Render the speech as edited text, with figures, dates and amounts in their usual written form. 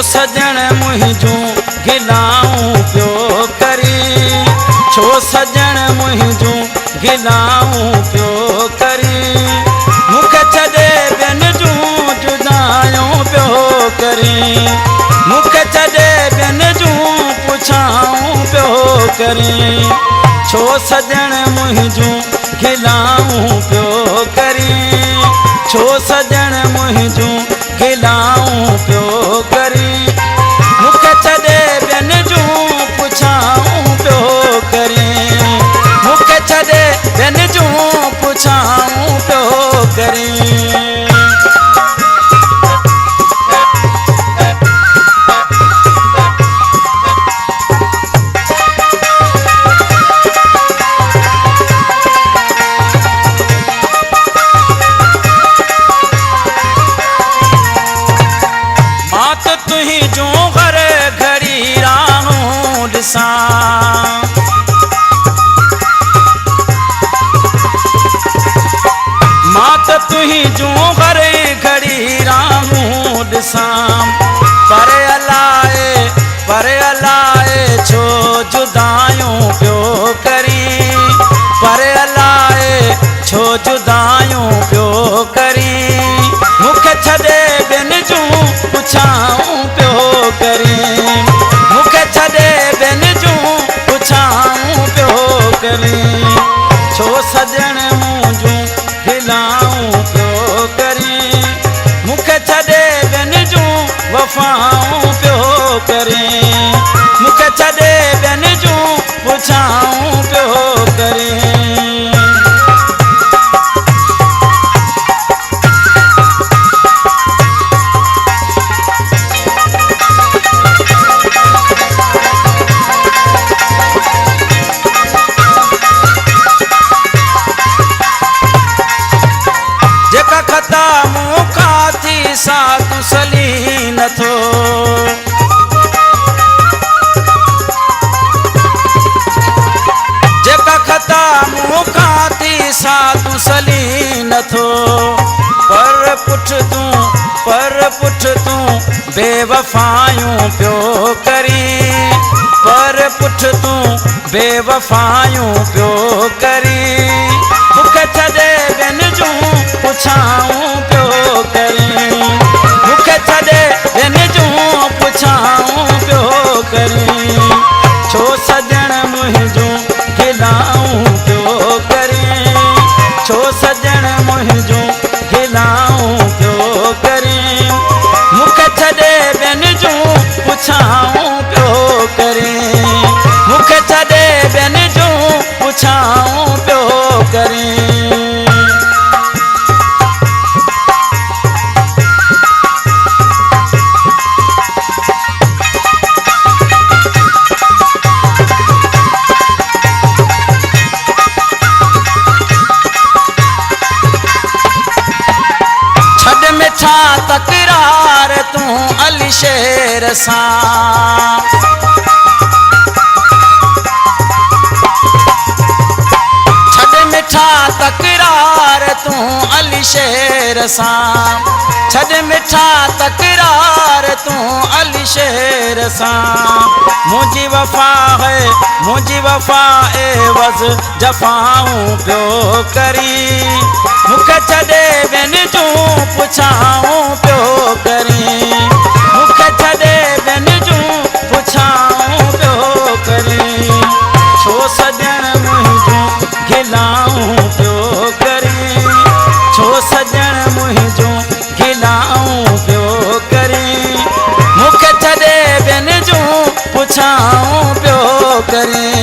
सजण मुंहिंजूं गिलाऊं पियो करी, छो सजण मुंहिंजूं गिलाऊं पियो करी, मूंखे छॾे ॿियनि जूं जुदायूं पियो करी, मूंखे छॾे ॿियनि जूं पुछाऊं पियो करी, छो सजण मुंहिंजूं गिलाऊं पियो करी, छो सजण मुंहिंजूं गिलाऊं पियो करी, मूंखे छॾे ॿियनि जूं पुछाऊं पियो करी, मूंखे छॾे ॿियनि जूं पुछाऊं पियो करी। मात तुही जूं हर घड़ी राहूं ॾिसां, पर अलाए छो जुदायूं पियो करी, पर अलाए छो जुदायूं पियो करी, मूंखे छॾे ॿियनि जूं पुछाऊं पियो करी, मूंखे छॾे ॿियनि जूं पुछाऊं पियो करी, छो सजण मुंहिंजूं गिलाऊं पियो करी, मूंखे छॾे ॿियनि जूं वफ़ाऊं पियो करी, मूंखे छॾे ॿियनि जूं पुछाऊं पियो करी। साधु सली नथो, जेका खता मूंखां थी साधु सली नथो, पर पुठ तूं बेवफ़ायूं पियो करी, पर पुठ तूं बेवफ़ायूं पियो करी, मूंखे छॾे ॿियनि जूं पुछाऊं पियो करी, मूंखे छॾे ॿियनि जूं पुछाऊं पियो करी, छो सजण मुंहिंजूं गिलाऊं पियो करी, छो सजण मुंहिंजूं गिलाऊं पियो करी, मूंखे छॾे ॿियनि जूं पुछाऊं पियो करी, मूंखे छॾे ॿियनि जूं पुछाऊं पियो करी। तकरार तूं अली शेर सां, छॾ मिठा तकरार तूं अली शेर सां, छॾ मिठा तकरार तूं अली शेर सां, मुंहिंजी वफ़ा एवज़ जफ़ाऊं पियो करी, मूंखे छॾे ॿियनि जूं पुछाऊं पियो करी, मूंखे छॾे ॿियनि जूं पुछाऊं पियो करी, छो सजण मुंहिंजूं गिलाऊं पियो करी, छो सजण मुंहिंजूं गिलाऊं पियो करी, मूंखे छॾे ॿियनि जूं पुछाऊं पियो करी।